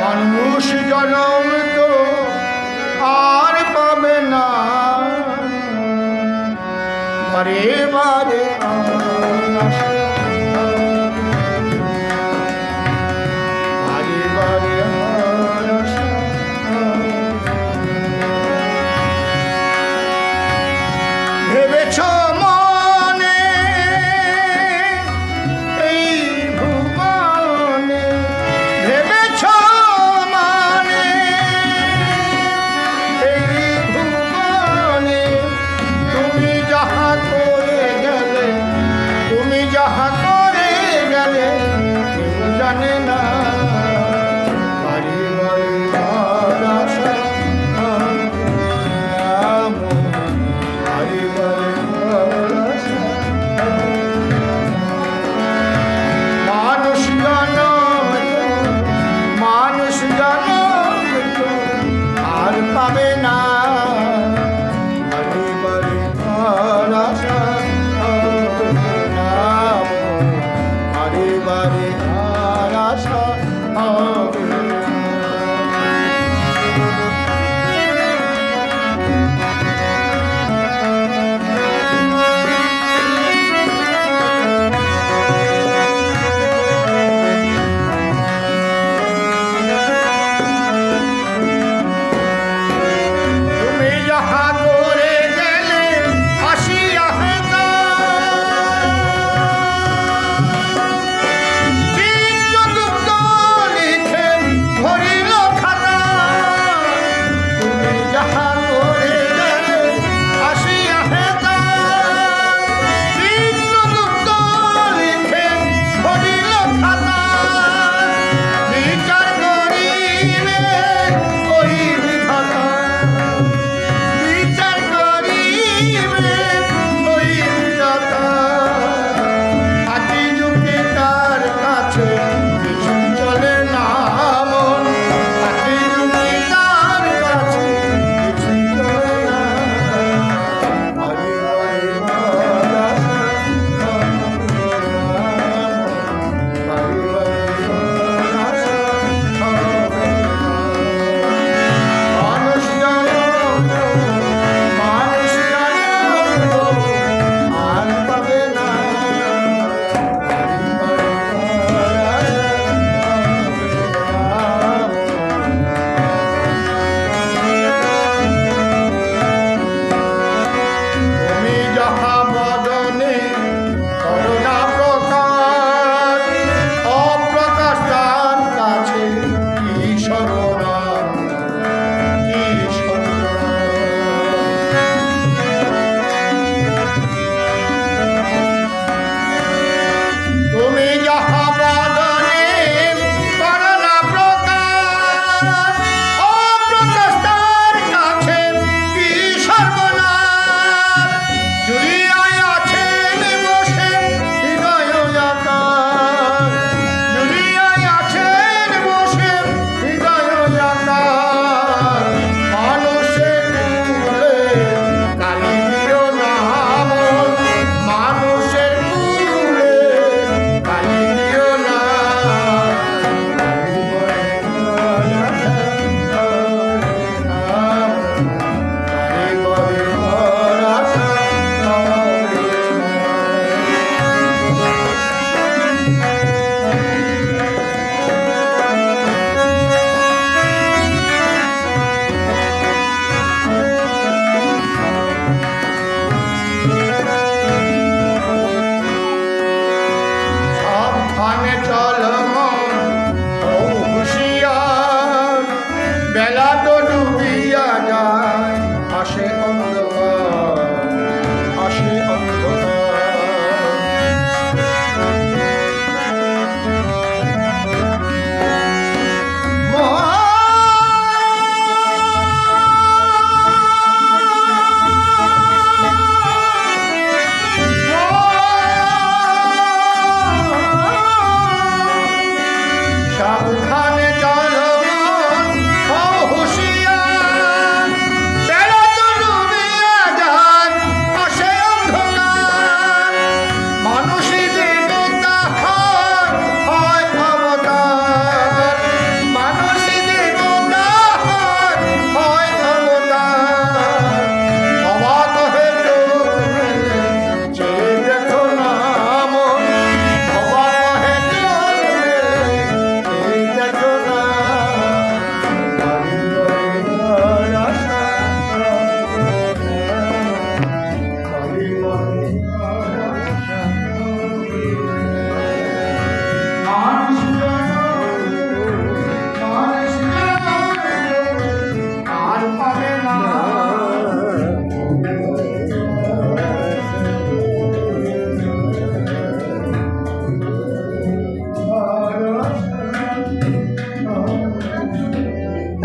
মানুষ জনম তো আর পাবে না, বারে বারে ভেবেছ মনে এই ভুবনে, ভেবেছ মানে এই ভুবনে তুমি যাহা করে গেলে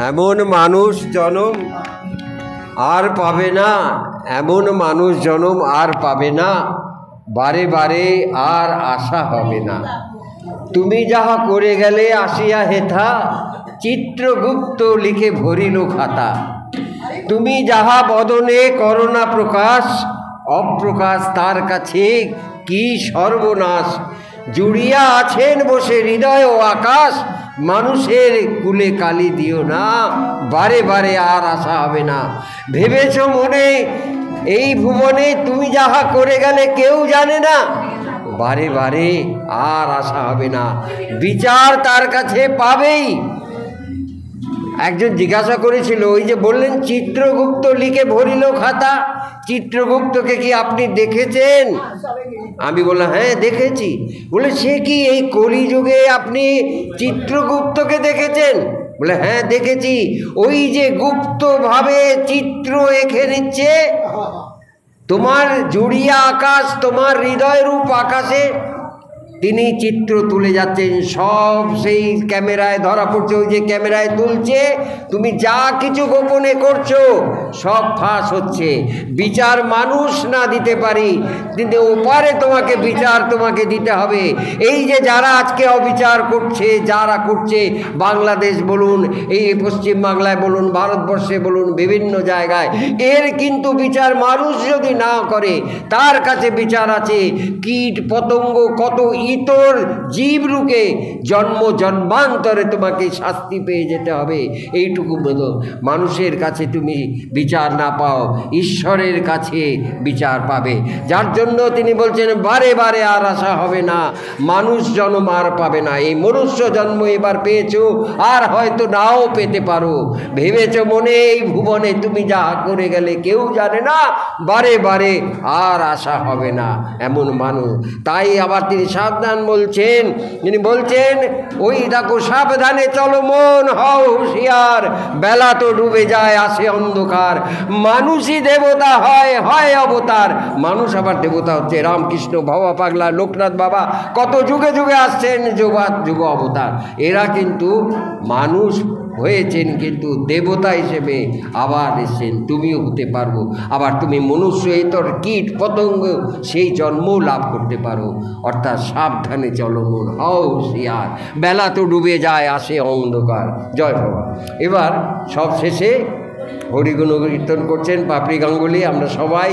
এমন মানুষ জনম আর পাবে না, এমন মানুষ জনম আর পাবে না, বারে বারে আর আশা হবে না। তুমি যাহা করে গেলে আসিয়া হেথা, চিত্রগুপ্ত লিখে ভরিল খাতা। তুমি যাহা বদনে করোনা প্রকাশ, অপ্রকাশ তার কাছে কি সর্বনাশ। জুড়িয়া আছেন বসে হৃদয় ও আকাশ, মানুষের কুলে কালি দিও না, বারে বারে আর আশা হবে না। ভেবেছ মনে এই ভুবনে তুমি যাহা করে গেলে কেউ জানে না, বারে বারে আর আশা হবে না, বিচার তার কাছে পাবেই। একজন জিজ্ঞাসা করেছিল, ওই যে বললেন চিত্রগুপ্ত লিখে ভরিল খাতা, চিত্রগুপ্তকে কি আপনি দেখেছেন? আমি বললাম হ্যাঁ দেখেছি। বলে সে কি এই কলিযুগে আপনি চিত্রগুপ্তকে দেখেছেন? বলে হ্যাঁ দেখেছি। ওই যে গুপ্তভাবে চিত্র এঁকে নিচ্ছে, তোমার জুড়িয়া আকাশ, তোমার হৃদয় রূপ আকাশে তিনি চিত্র তুলে যাচ্ছেন, সব সেই ক্যামেরায় ধরা পড়ছে। ওই যে ক্যামেরায় তুলছে, তুমি যা কিছু গোপনে করছো সব ফাঁস হচ্ছে। বিচার মানুষ না দিতে পারি, কিন্তু ওপারে তোমাকে বিচার তোমাকে দিতে হবে। এই যে যারা আজকে অবিচার করছে, যারা করছে, বাংলাদেশ বলুন, এই পশ্চিমবাংলায় বলুন, ভারতবর্ষে বলুন, বিভিন্ন জায়গায়, এর কিন্তু বিচার মানুষ যদি না করে, তার কাছে বিচার আছে। কীট পতঙ্গ কত ইতর জীবরূপে জন্ম জন্মান্তরে তোমাকে শাস্তি পেয়ে যেতে হবে। এইটুকু বলো, মানুষের কাছে তুমি বিচার না পাও, ঈশ্বরের কাছে বিচার পাবে। যার জন্য তিনি বলছেন বারে বারে আর আশা হবে না, মানুষ জন্ম আর পাবে না। এই মনুষ্য জন্ম এবার পেয়েছো, আর হয়তো নাও পেতে পারো। ভেবেছ মনে এই ভুবনে তুমি যা করে গেলে কেউ জানে না, বারে বারে আর আশা হবে না, এমন মানুষ। তাই আবার তিনি সাবধান বলছেন, তিনি বলছেন ওই দেখো সাবধানে চলো মন, হও হুঁশিয়ার, বেলা তো ডুবে যায় আসে অন্ধকার। মানুষই দেবতা হয়, হয় অবতার। মানুষ আবার দেবতা হচ্ছে। রামকৃষ্ণ, ভবা পাগলা, লোকনাথ বাবা কত যুগে যুগে আসছেন, যুগ অবতার। এরা কিন্তু মানুষ হয়েছেন, কিন্তু দেবতা হিসেবে আবার এসেছেন। তুমিও হতে পারবো, আবার তুমি মনুষ্য ইতর কীট পতঙ্গ সেই জন্মও লাভ করতে পারো। অর্থাৎ সাবধানে চলো মন, হও হুঁশিয়ার, বেলা তো ডুবে যায় আসে অন্ধকার। জয় বাবা। এবার সব শেষে হরিগুণ কীর্তন করছেন পাপড়ি গাঙ্গুলি। আমরা সবাই